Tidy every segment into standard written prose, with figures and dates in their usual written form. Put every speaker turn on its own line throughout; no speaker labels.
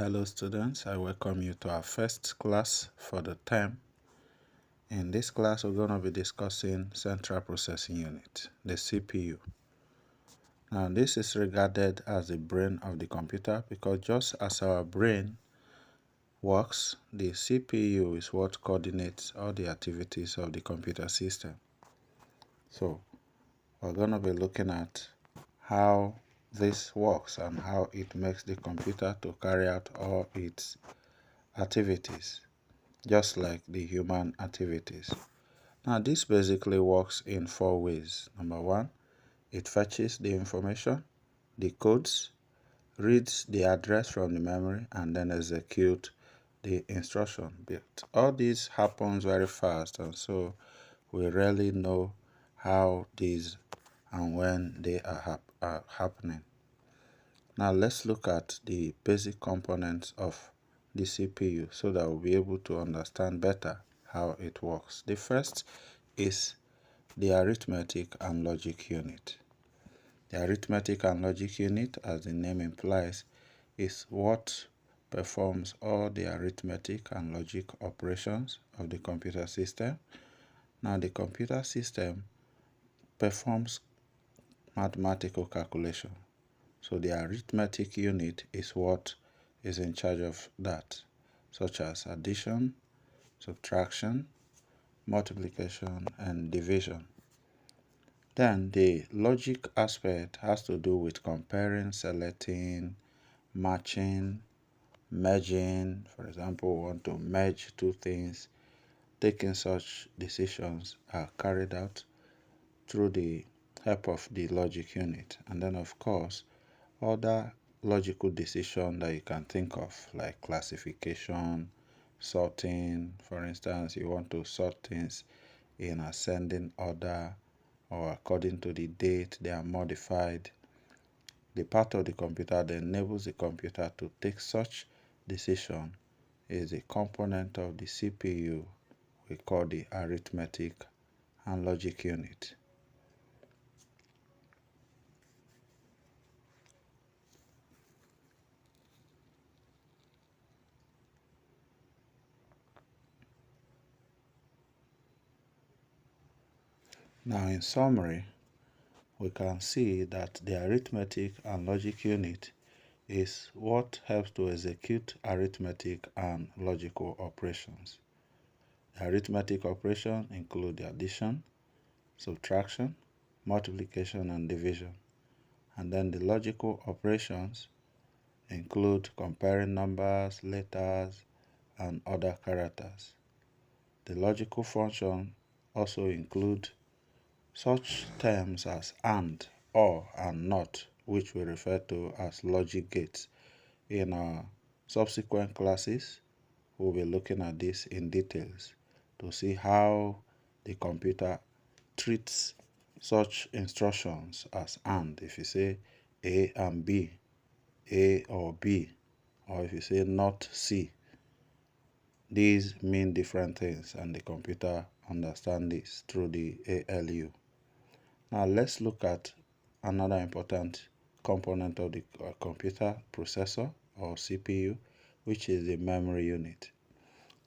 Hello students, I welcome you to our first class for the term. In this class we're going to be discussing Central Processing Unit, the CPU. Now this is regarded as the brain of the computer because just as our brain works, the CPU is what coordinates all the activities of the computer system. So we're going to be looking at how this works and how it makes the computer to carry out all its activities, just like the human activities. Now this basically works in four ways. Number one, it fetches the information, decodes, reads the address from the memory, and then execute the instruction. But all this happens very fast, and so we rarely know how these and when they are happening. Now let's look at the basic components of the CPU so that we'll be able to understand better how it works. The first is the arithmetic and logic unit. The arithmetic and logic unit, as the name implies, is what performs all the arithmetic and logic operations of the computer system. Now the computer system performs mathematical calculation. So the arithmetic unit is what is in charge of that, such as addition, subtraction, multiplication, and division. Then the logic aspect has to do with comparing, selecting, matching, merging. For example, we want to merge two things. Taking such decisions are carried out through the help of the logic unit. And then of course, other logical decisions that you can think of, like classification, sorting. For instance, you want to sort things in ascending order or according to the date they are modified. The part of the computer that enables the computer to take such decision is a component of the CPU we call the arithmetic and logic unit. Now in summary, we can see that the arithmetic and logic unit is what helps to execute arithmetic and logical operations. The arithmetic operations include the addition, subtraction, multiplication, and division. And then the logical operations include comparing numbers, letters, and other characters. The logical function also include such terms as and, or, and not, which we refer to as logic gates. In our subsequent classes, we'll be looking at this in details to see how the computer treats such instructions as and. If you say A and B, A or B, or if you say not C, these mean different things and the computer understands this through the ALU. Now let's look at another important component of the computer processor or CPU, which is the memory unit.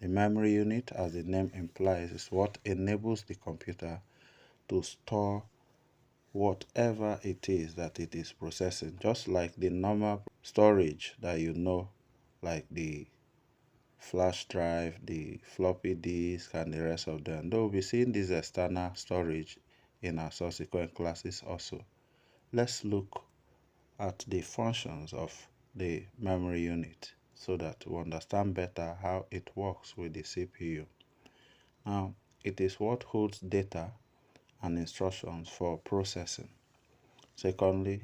The memory unit, as the name implies, is what enables the computer to store whatever it is that it is processing, just like the normal storage that you know, like the flash drive, the floppy disk, and the rest of them. Though we'll be seeing this external storage in our subsequent classes also. Let's look at the functions of the memory unit so that we understand better how it works with the CPU. Now, it is what holds data and instructions for processing. Secondly,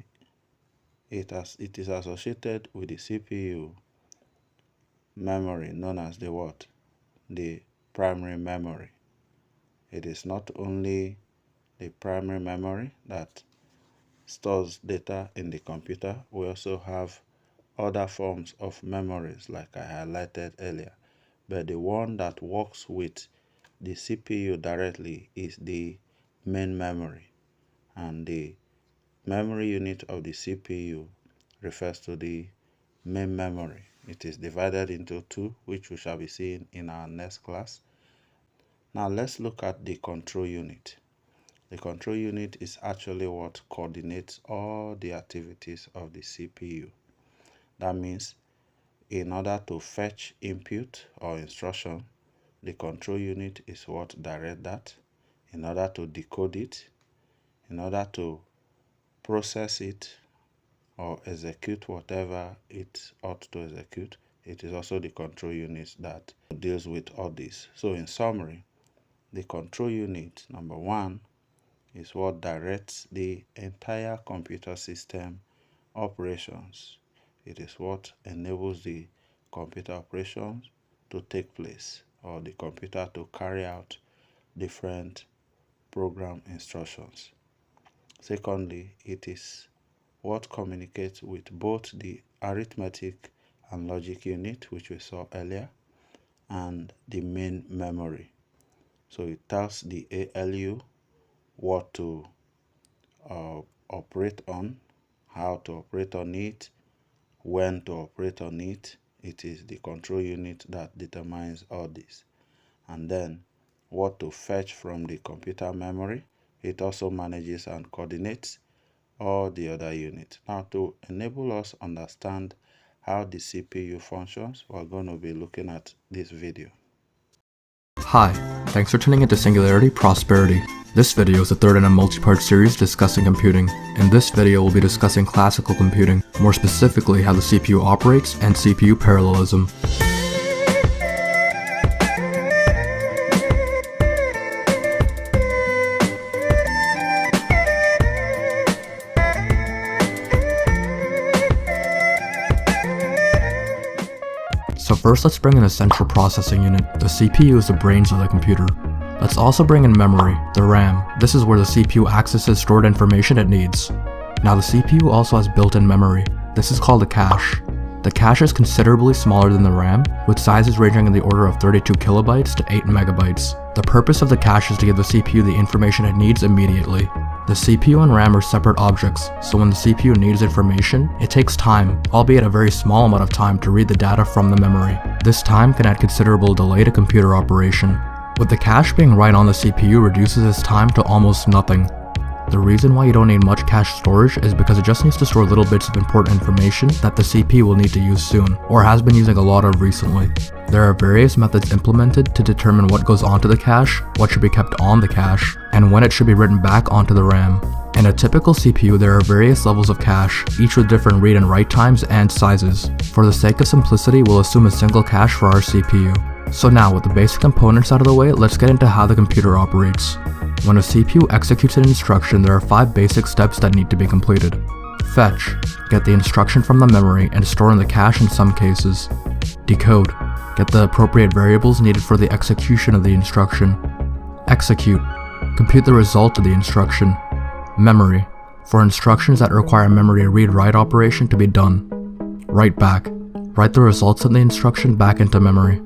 it is associated with the CPU memory known as the what? The primary memory. It is not only the primary memory that stores data in the computer. We also have other forms of memories like I highlighted earlier. But the one that works with the CPU directly is the main memory. And the memory unit of the CPU refers to the main memory. It is divided into two, which we shall be seeing in our next class. Now let's look at the control unit. The control unit is actually what coordinates all the activities of the CPU. That means in order to fetch input or instruction, the control unit is what directs that. In order to decode it, in order to process it or execute whatever it ought to execute, it is also the control unit that deals with all this. So in summary, the control unit, number one, is what directs the entire computer system operations. It is what enables the computer operations to take place, or the computer to carry out different program instructions. Secondly, it is what communicates with both the arithmetic and logic unit, which we saw earlier, and the main memory. So it tells the ALU what to operate on, how to operate on it, when to operate on it. It is the control unit that determines all this. And then what to fetch from the computer memory. It also manages and coordinates all the other units. Now, to enable us understand how the CPU functions, we're going to be looking at this video.
Hi, thanks for tuning into Singularity Prosperity. This video is the third in a multi-part series discussing computing. In this video, we'll be discussing classical computing, more specifically how the CPU operates and CPU parallelism. So first, let's bring in the central processing unit. The CPU is the brains of the computer. Let's also bring in memory, the RAM. This is where the CPU accesses stored information it needs. Now the CPU also has built-in memory. This is called a cache. The cache is considerably smaller than the RAM, with sizes ranging in the order of 32 kilobytes to 8 megabytes. The purpose of the cache is to give the CPU the information it needs immediately. The CPU and RAM are separate objects, so when the CPU needs information, it takes time, albeit a very small amount of time, to read the data from the memory. This time can add considerable delay to computer operation. With the cache being right on the CPU reduces its time to almost nothing. The reason why you don't need much cache storage is because it just needs to store little bits of important information that the CPU will need to use soon, or has been using a lot of recently. There are various methods implemented to determine what goes onto the cache, what should be kept on the cache, and when it should be written back onto the RAM. In a typical CPU, there are various levels of cache, each with different read and write times and sizes. For the sake of simplicity, we'll assume a single cache for our CPU. So now, with the basic components out of the way, let's get into how the computer operates. When a CPU executes an instruction, there are 5 basic steps that need to be completed. Fetch, get the instruction from the memory and store in the cache in some cases. Decode, get the appropriate variables needed for the execution of the instruction. Execute, compute the result of the instruction. Memory, for instructions that require memory read-write operation to be done. Write back, write the results of the instruction back into memory.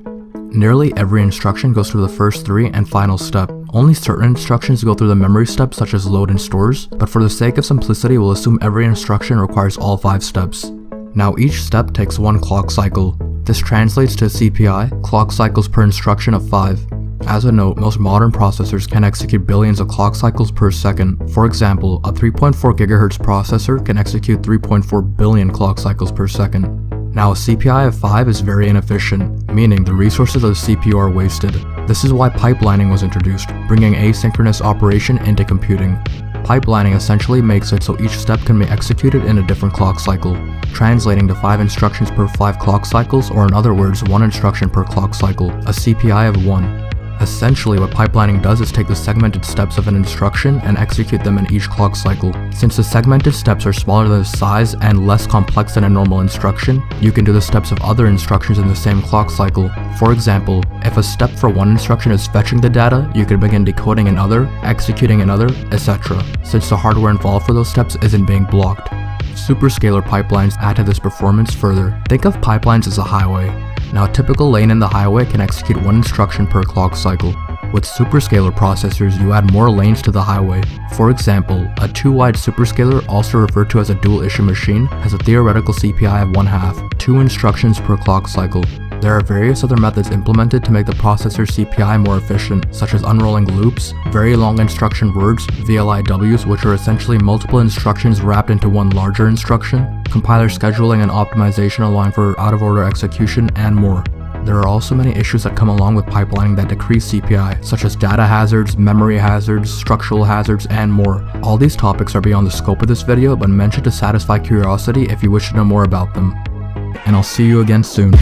Nearly every instruction goes through the first 3 and final step. Only certain instructions go through the memory steps such as load and stores, but for the sake of simplicity we'll assume every instruction requires all 5 steps. Now each step takes 1 clock cycle. This translates to CPI, clock cycles per instruction of 5. As a note, most modern processors can execute billions of clock cycles per second. For example, a 3.4 GHz processor can execute 3.4 billion clock cycles per second. Now a CPI of 5 is very inefficient, meaning the resources of the CPU are wasted. This is why pipelining was introduced, bringing asynchronous operation into computing. Pipelining essentially makes it so each step can be executed in a different clock cycle, translating to 5 instructions per 5 clock cycles, or in other words, 1 instruction per clock cycle, a CPI of 1. Essentially, what pipelining does is take the segmented steps of an instruction and execute them in each clock cycle. Since the segmented steps are smaller than the size and less complex than a normal instruction, you can do the steps of other instructions in the same clock cycle. For example, if a step for one instruction is fetching the data, you can begin decoding another, executing another, etc., since the hardware involved for those steps isn't being blocked. Superscalar pipelines add to this performance further. Think of pipelines as a highway. Now a typical lane in the highway can execute 1 instruction per clock cycle. With superscalar processors, you add more lanes to the highway. For example, a 2-wide superscalar, also referred to as a dual-issue machine, has a theoretical CPI of 1/2, 2 instructions per clock cycle. There are various other methods implemented to make the processor's CPI more efficient, such as unrolling loops, very long instruction words, VLIWs, which are essentially multiple instructions wrapped into one larger instruction, compiler scheduling and optimization allowing for out-of-order execution, and more. There are also many issues that come along with pipelining that decrease CPI, such as data hazards, memory hazards, structural hazards, and more. All these topics are beyond the scope of this video, but mentioned to satisfy curiosity if you wish to know more about them. And I'll see you again soon.